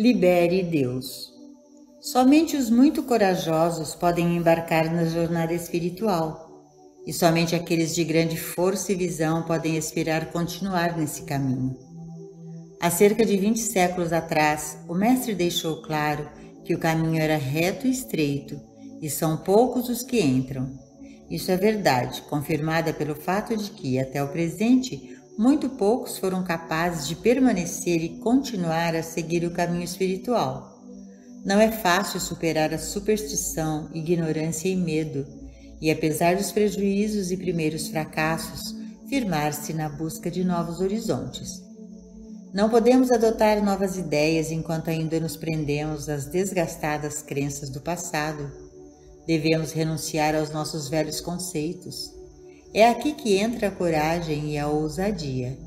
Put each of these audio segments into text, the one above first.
Libere Deus. Somente os muito corajosos podem embarcar na jornada espiritual, e somente aqueles de grande força e visão podem esperar continuar nesse caminho. Há cerca de 20 séculos atrás, o Mestre deixou claro que o caminho era reto e estreito, e são poucos os que entram. Isso é verdade, confirmada pelo fato de que, até o presente, muito poucos foram capazes de permanecer e continuar a seguir o caminho espiritual. Não é fácil superar a superstição, ignorância e medo, e apesar dos prejuízos e primeiros fracassos, firmar-se na busca de novos horizontes. Não podemos adotar novas ideias enquanto ainda nos prendemos às desgastadas crenças do passado. Devemos renunciar aos nossos velhos conceitos. É aqui que entra a coragem e a ousadia.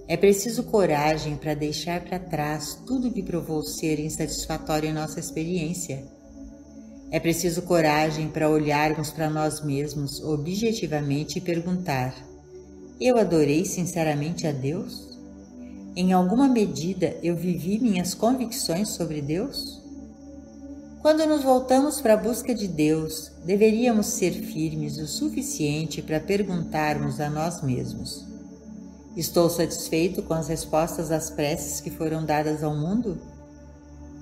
É preciso coragem para deixar para trás tudo que provou ser insatisfatório em nossa experiência. É preciso coragem para olharmos para nós mesmos objetivamente e perguntar: eu adorei sinceramente a Deus? Em alguma medida eu vivi minhas convicções sobre Deus? Quando nos voltamos para a busca de Deus, deveríamos ser firmes o suficiente para perguntarmos a nós mesmos: estou satisfeito com as respostas às preces que foram dadas ao mundo?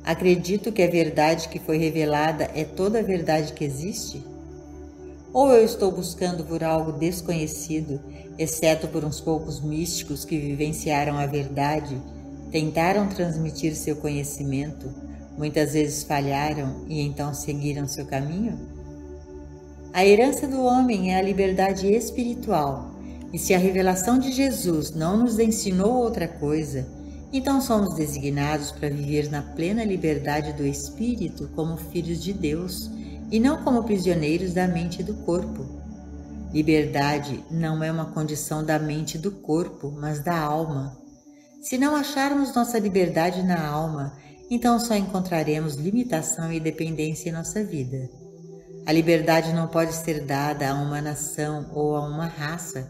Acredito que a verdade que foi revelada é toda a verdade que existe? Ou eu estou buscando por algo desconhecido, exceto por uns poucos místicos que vivenciaram a verdade, tentaram transmitir seu conhecimento, muitas vezes falharam e então seguiram seu caminho? A herança do homem é a liberdade espiritual, e se a revelação de Jesus não nos ensinou outra coisa, então somos designados para viver na plena liberdade do Espírito como filhos de Deus e não como prisioneiros da mente e do corpo. Liberdade não é uma condição da mente e do corpo, mas da alma. Se não acharmos nossa liberdade na alma, então só encontraremos limitação e dependência em nossa vida. A liberdade não pode ser dada a uma nação ou a uma raça.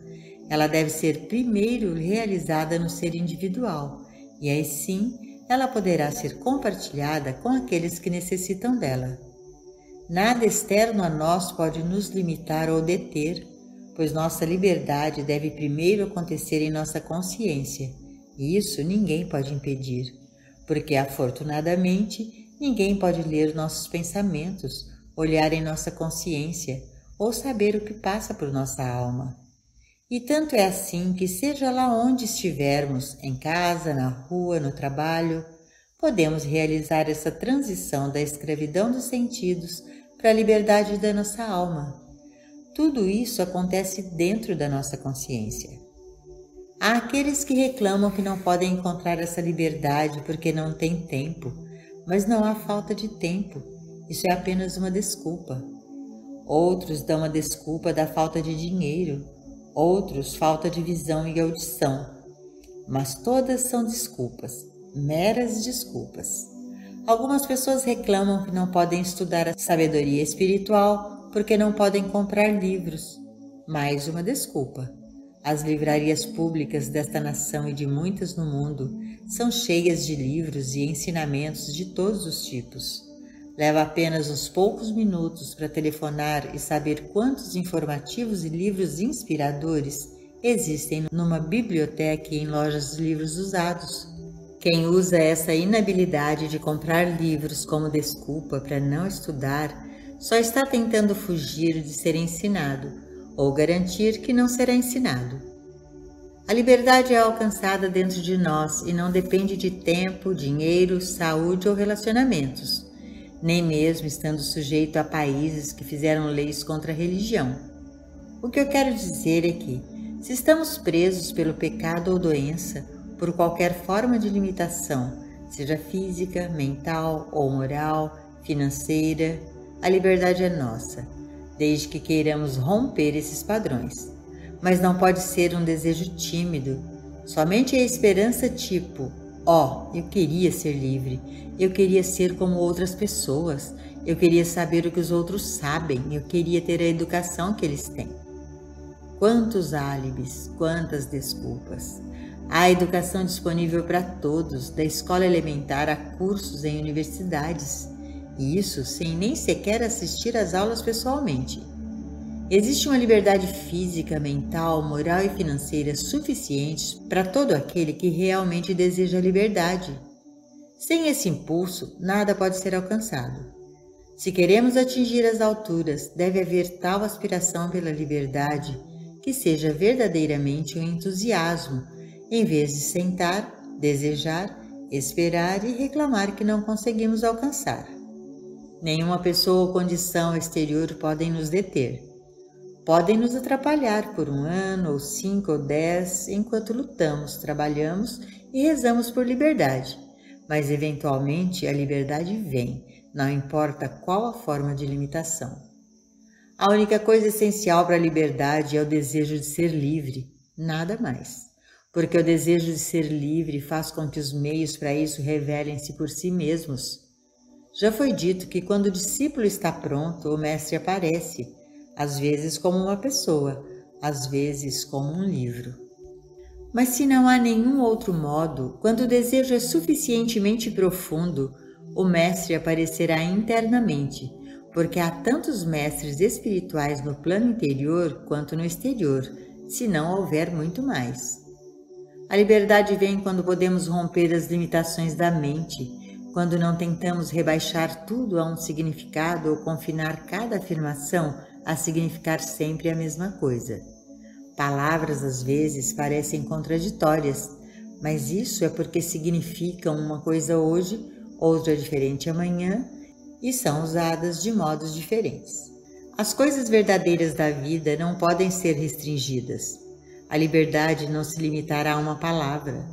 Ela deve ser primeiro realizada no ser individual, e aí sim ela poderá ser compartilhada com aqueles que necessitam dela. Nada externo a nós pode nos limitar ou deter, pois nossa liberdade deve primeiro acontecer em nossa consciência, e isso ninguém pode impedir, porque afortunadamente ninguém pode ler nossos pensamentos, olhar em nossa consciência ou saber o que passa por nossa alma. E tanto é assim que, seja lá onde estivermos, em casa, na rua, no trabalho, podemos realizar essa transição da escravidão dos sentidos para a liberdade da nossa alma. Tudo isso acontece dentro da nossa consciência. Há aqueles que reclamam que não podem encontrar essa liberdade porque não têm tempo, mas não há falta de tempo, isso é apenas uma desculpa. Outros dão a desculpa da falta de dinheiro, outros falta de visão e audição, mas todas são desculpas, meras desculpas. Algumas pessoas reclamam que não podem estudar a sabedoria espiritual porque não podem comprar livros, mais uma desculpa. As livrarias públicas desta nação e de muitas no mundo são cheias de livros e ensinamentos de todos os tipos. Leva apenas uns poucos minutos para telefonar e saber quantos informativos e livros inspiradores existem numa biblioteca e em lojas de livros usados. Quem usa essa inabilidade de comprar livros como desculpa para não estudar só está tentando fugir de ser ensinado ou garantir que não será ensinado. A liberdade é alcançada dentro de nós e não depende de tempo, dinheiro, saúde ou relacionamentos, nem mesmo estando sujeito a países que fizeram leis contra a religião. O que eu quero dizer é que, se estamos presos pelo pecado ou doença, por qualquer forma de limitação, seja física, mental ou moral, financeira, a liberdade é nossa, desde que queiramos romper esses padrões. Mas não pode ser um desejo tímido, somente a esperança tipo: eu queria ser livre, eu queria ser como outras pessoas, eu queria saber o que os outros sabem, eu queria ter a educação que eles têm. Quantos álibis, quantas desculpas! Há educação disponível para todos, da escola elementar a cursos em universidades, e isso sem nem sequer assistir às aulas pessoalmente. Existe uma liberdade física, mental, moral e financeira suficientes para todo aquele que realmente deseja liberdade. Sem esse impulso, nada pode ser alcançado. Se queremos atingir as alturas, deve haver tal aspiração pela liberdade que seja verdadeiramente um entusiasmo, em vez de sentar, desejar, esperar e reclamar que não conseguimos alcançar. Nenhuma pessoa ou condição exterior podem nos deter. Podem nos atrapalhar por 1 ano, ou 5 ou 10, enquanto lutamos, trabalhamos e rezamos por liberdade. Mas eventualmente a liberdade vem, não importa qual a forma de limitação. A única coisa essencial para a liberdade é o desejo de ser livre, nada mais. Porque o desejo de ser livre faz com que os meios para isso revelem-se por si mesmos. Já foi dito que quando o discípulo está pronto, o mestre aparece, às vezes como uma pessoa, às vezes como um livro. Mas se não há nenhum outro modo, quando o desejo é suficientemente profundo, o mestre aparecerá internamente, porque há tantos mestres espirituais no plano interior quanto no exterior, se não houver muito mais. A liberdade vem quando podemos romper as limitações da mente, quando não tentamos rebaixar tudo a um significado ou confinar cada afirmação a significar sempre a mesma coisa. Palavras às vezes parecem contraditórias, mas isso é porque significam uma coisa hoje, outra diferente amanhã e são usadas de modos diferentes. As coisas verdadeiras da vida não podem ser restringidas. A liberdade não se limitará a uma palavra.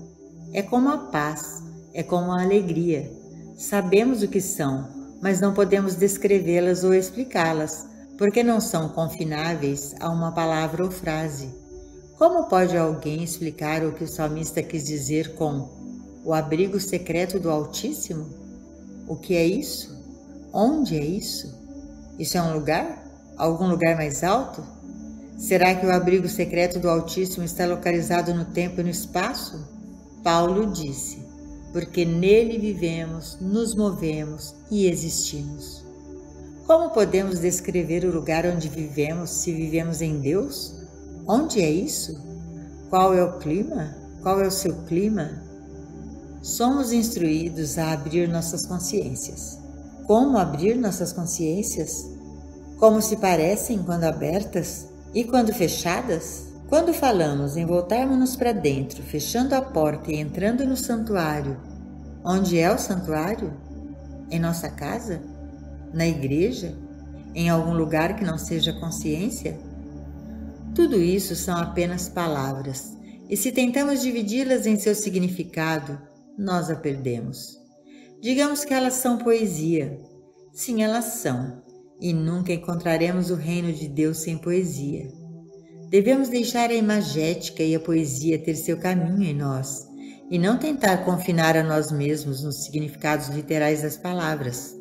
É como a paz, é como a alegria. Sabemos o que são, mas não podemos descrevê-las ou explicá-las, porque não são confináveis a uma palavra ou frase. Como pode alguém explicar o que o salmista quis dizer com o abrigo secreto do Altíssimo? O que é isso? Onde é isso? Isso é um lugar? Algum lugar mais alto? Será que o abrigo secreto do Altíssimo está localizado no tempo e no espaço? Paulo disse, porque nele vivemos, nos movemos e existimos. Como podemos descrever o lugar onde vivemos se vivemos em Deus? Onde é isso? Qual é o clima? Qual é o seu clima? Somos instruídos a abrir nossas consciências. Como abrir nossas consciências? Como se parecem quando abertas e quando fechadas? Quando falamos em voltarmos para dentro, fechando a porta e entrando no santuário, onde é o santuário? Em nossa casa? Na igreja? Em algum lugar que não seja consciência? Tudo isso são apenas palavras, e se tentamos dividi-las em seu significado, nós a perdemos. Digamos que elas são poesia. Sim, elas são, e nunca encontraremos o reino de Deus sem poesia. Devemos deixar a imagética e a poesia ter seu caminho em nós, e não tentar confinar a nós mesmos nos significados literais das palavras.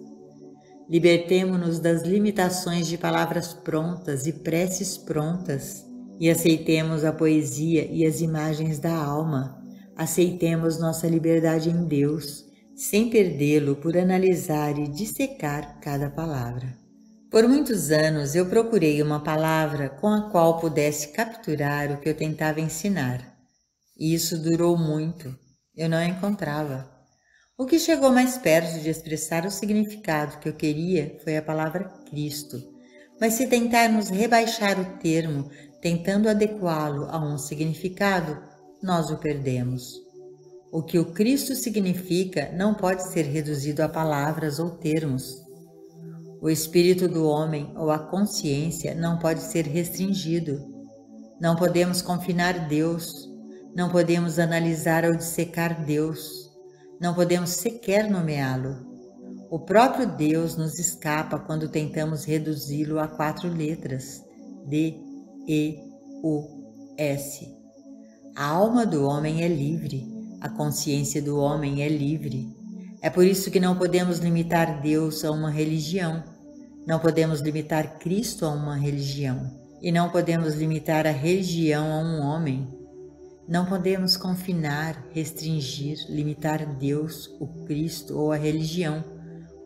Libertemo-nos das limitações de palavras prontas e preces prontas e aceitemos a poesia e as imagens da alma. Aceitemos nossa liberdade em Deus, sem perdê-lo por analisar e dissecar cada palavra. Por muitos anos eu procurei uma palavra com a qual pudesse capturar o que eu tentava ensinar. E isso durou muito. Eu não a encontrava. O que chegou mais perto de expressar o significado que eu queria foi a palavra Cristo. Mas se tentarmos rebaixar o termo, tentando adequá-lo a um significado, nós o perdemos. O que o Cristo significa não pode ser reduzido a palavras ou termos. O espírito do homem ou a consciência não pode ser restringido. Não podemos confinar Deus. Não podemos analisar ou dissecar Deus. Não podemos sequer nomeá-lo. O próprio Deus nos escapa quando tentamos reduzi-lo a 4 letras, D, E, U, S. A alma do homem é livre, a consciência do homem é livre. É por isso que não podemos limitar Deus a uma religião, não podemos limitar Cristo a uma religião, e não podemos limitar a religião a um homem. Não podemos confinar, restringir, limitar Deus, o Cristo ou a religião,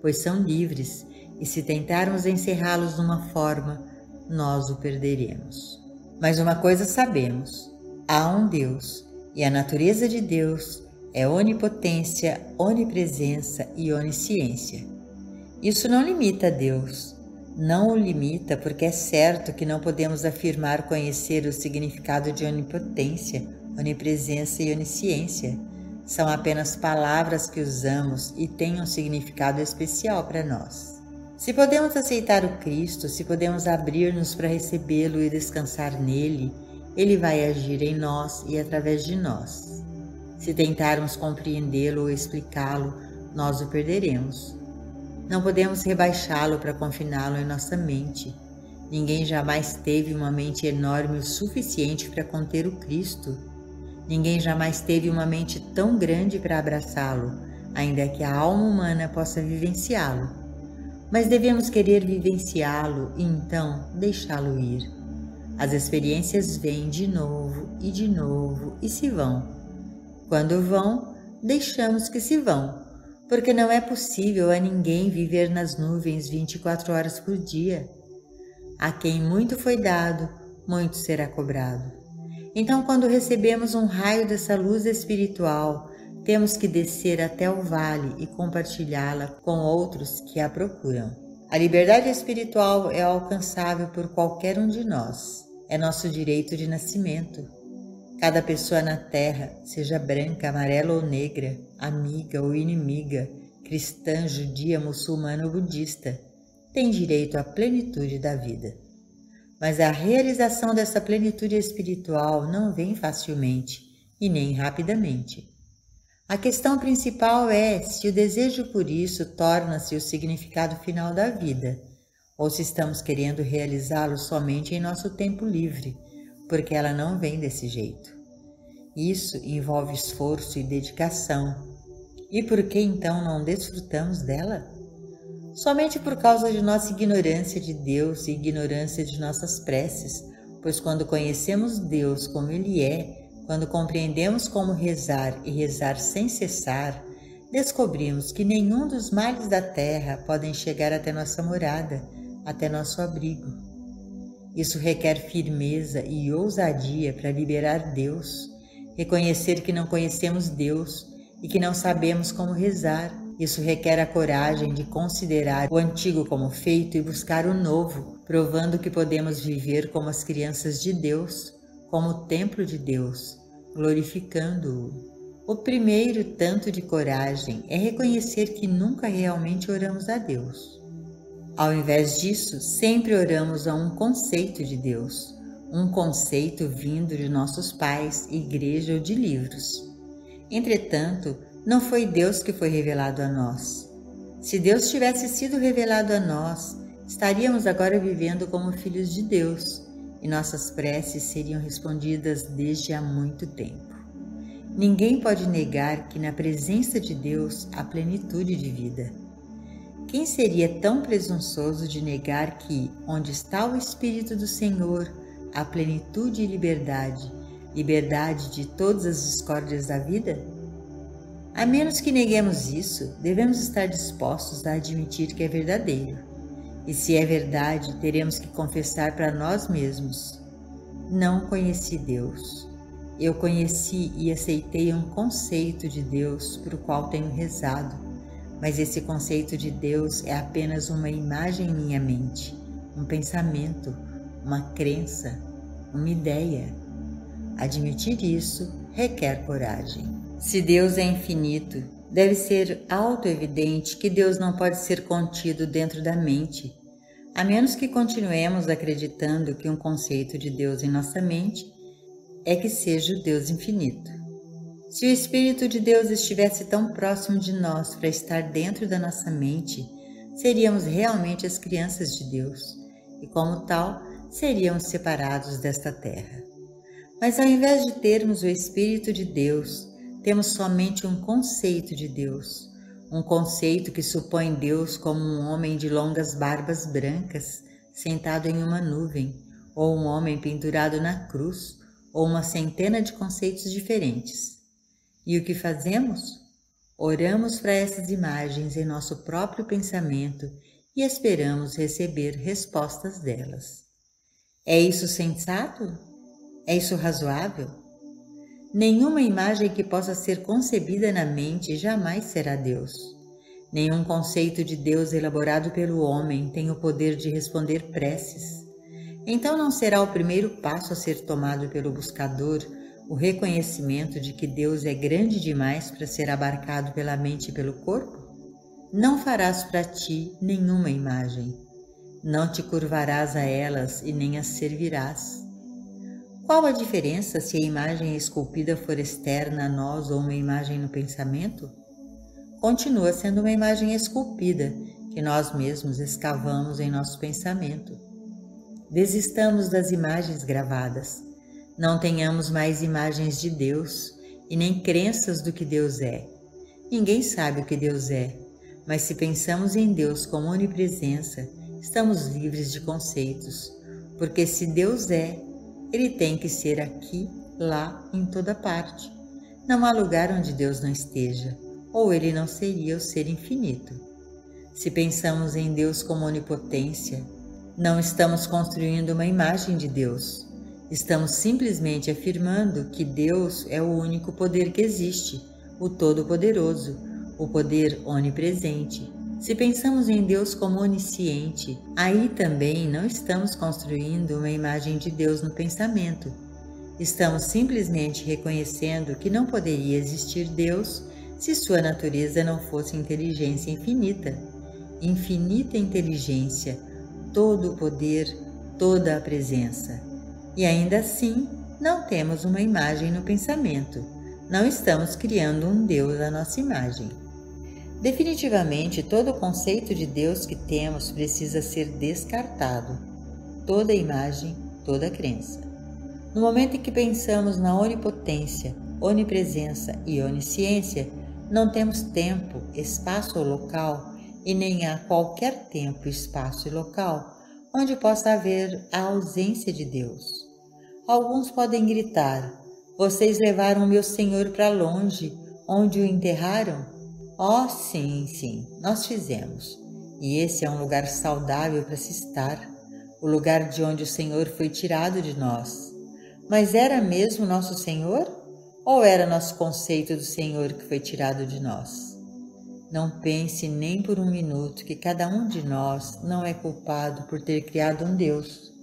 pois são livres, e se tentarmos encerrá-los numa forma, nós o perderemos. Mas uma coisa sabemos: há um Deus, e a natureza de Deus é onipotência, onipresença e onisciência. Isso não limita Deus. Não o limita porque é certo que não podemos afirmar conhecer o significado de onipotência, onipresença e onisciência. São apenas palavras que usamos e têm um significado especial para nós. Se podemos aceitar o Cristo, se podemos abrir-nos para recebê-lo e descansar nele, ele vai agir em nós e através de nós. Se tentarmos compreendê-lo ou explicá-lo, nós o perderemos. Não podemos rebaixá-lo para confiná-lo em nossa mente. Ninguém jamais teve uma mente enorme o suficiente para conter o Cristo. Ninguém jamais teve uma mente tão grande para abraçá-lo, ainda que a alma humana possa vivenciá-lo. Mas devemos querer vivenciá-lo e então deixá-lo ir. As experiências vêm de novo e se vão. Quando vão, deixamos que se vão. Porque não é possível a ninguém viver nas nuvens 24 horas por dia. A quem muito foi dado, muito será cobrado. Então, quando recebemos um raio dessa luz espiritual, temos que descer até o vale e compartilhá-la com outros que a procuram. A liberdade espiritual é alcançável por qualquer um de nós. É nosso direito de nascimento. Cada pessoa na Terra, seja branca, amarela ou negra, amiga ou inimiga, cristã, judia, muçulmana ou budista, tem direito à plenitude da vida. Mas a realização dessa plenitude espiritual não vem facilmente e nem rapidamente. A questão principal é se o desejo por isso torna-se o significado final da vida, ou se estamos querendo realizá-lo somente em nosso tempo livre, porque ela não vem desse jeito. Isso envolve esforço e dedicação. E por que então não desfrutamos dela? Somente por causa de nossa ignorância de Deus e ignorância de nossas preces, pois quando conhecemos Deus como Ele é, quando compreendemos como rezar e rezar sem cessar, descobrimos que nenhum dos males da terra podem chegar até nossa morada, até nosso abrigo. Isso requer firmeza e ousadia para liberar Deus, reconhecer que não conhecemos Deus e que não sabemos como rezar. Isso requer a coragem de considerar o antigo como feito e buscar o novo, provando que podemos viver como as crianças de Deus, como o templo de Deus, glorificando-o. O primeiro tanto de coragem é reconhecer que nunca realmente oramos a Deus. Ao invés disso, sempre oramos a um conceito de Deus, um conceito vindo de nossos pais, igreja ou de livros. Entretanto, não foi Deus que foi revelado a nós. Se Deus tivesse sido revelado a nós, estaríamos agora vivendo como filhos de Deus e nossas preces seriam respondidas desde há muito tempo. Ninguém pode negar que na presença de Deus há plenitude de vida. Quem seria tão presunçoso de negar que, onde está o Espírito do Senhor, há plenitude e liberdade, liberdade de todas as discórdias da vida? A menos que neguemos isso, devemos estar dispostos a admitir que é verdadeiro. E se é verdade, teremos que confessar para nós mesmos: não conheci Deus. Eu conheci e aceitei um conceito de Deus para o qual tenho rezado. Mas esse conceito de Deus é apenas uma imagem em minha mente, um pensamento, uma crença, uma ideia. Admitir isso requer coragem. Se Deus é infinito, deve ser autoevidente que Deus não pode ser contido dentro da mente, a menos que continuemos acreditando que um conceito de Deus em nossa mente é que seja o Deus infinito. Se o Espírito de Deus estivesse tão próximo de nós para estar dentro da nossa mente, seríamos realmente as crianças de Deus e, como tal, seríamos separados desta terra. Mas ao invés de termos o Espírito de Deus, temos somente um conceito de Deus, um conceito que supõe Deus como um homem de longas barbas brancas, sentado em uma nuvem, ou um homem pendurado na cruz, ou uma centena de conceitos diferentes. E o que fazemos? Oramos para essas imagens em nosso próprio pensamento e esperamos receber respostas delas. É isso sensato? É isso razoável? Nenhuma imagem que possa ser concebida na mente jamais será Deus. Nenhum conceito de Deus elaborado pelo homem tem o poder de responder preces. Então não será o primeiro passo a ser tomado pelo buscador o reconhecimento de que Deus é grande demais para ser abarcado pela mente e pelo corpo? Não farás para ti nenhuma imagem. Não te curvarás a elas e nem as servirás. Qual a diferença se a imagem esculpida for externa a nós ou uma imagem no pensamento? Continua sendo uma imagem esculpida que nós mesmos escavamos em nosso pensamento. Desistamos das imagens gravadas. Não tenhamos mais imagens de Deus e nem crenças do que Deus é. Ninguém sabe o que Deus é, mas se pensamos em Deus como onipresença, estamos livres de conceitos, porque se Deus é, Ele tem que ser aqui, lá, em toda parte. Não há lugar onde Deus não esteja, ou Ele não seria o ser infinito. Se pensamos em Deus como onipotência, não estamos construindo uma imagem de Deus. Estamos simplesmente afirmando que Deus é o único poder que existe, o Todo-Poderoso, o poder onipresente. Se pensamos em Deus como onisciente, aí também não estamos construindo uma imagem de Deus no pensamento. Estamos simplesmente reconhecendo que não poderia existir Deus se sua natureza não fosse inteligência infinita. Infinita inteligência, todo o poder, toda a presença. E ainda assim, não temos uma imagem no pensamento. Não estamos criando um Deus à nossa imagem. Definitivamente, todo o conceito de Deus que temos precisa ser descartado. Toda imagem, toda crença. No momento em que pensamos na onipotência, onipresença e onisciência, não temos tempo, espaço ou local, e nem há qualquer tempo, espaço e local onde possa haver a ausência de Deus. Alguns podem gritar: vocês levaram meu Senhor para longe, onde o enterraram? Oh, sim, nós fizemos. E esse é um lugar saudável para se estar, o lugar de onde o Senhor foi tirado de nós. Mas era mesmo nosso Senhor? Ou era nosso conceito do Senhor que foi tirado de nós? Não pense nem por um minuto que cada um de nós não é culpado por ter criado um Deus.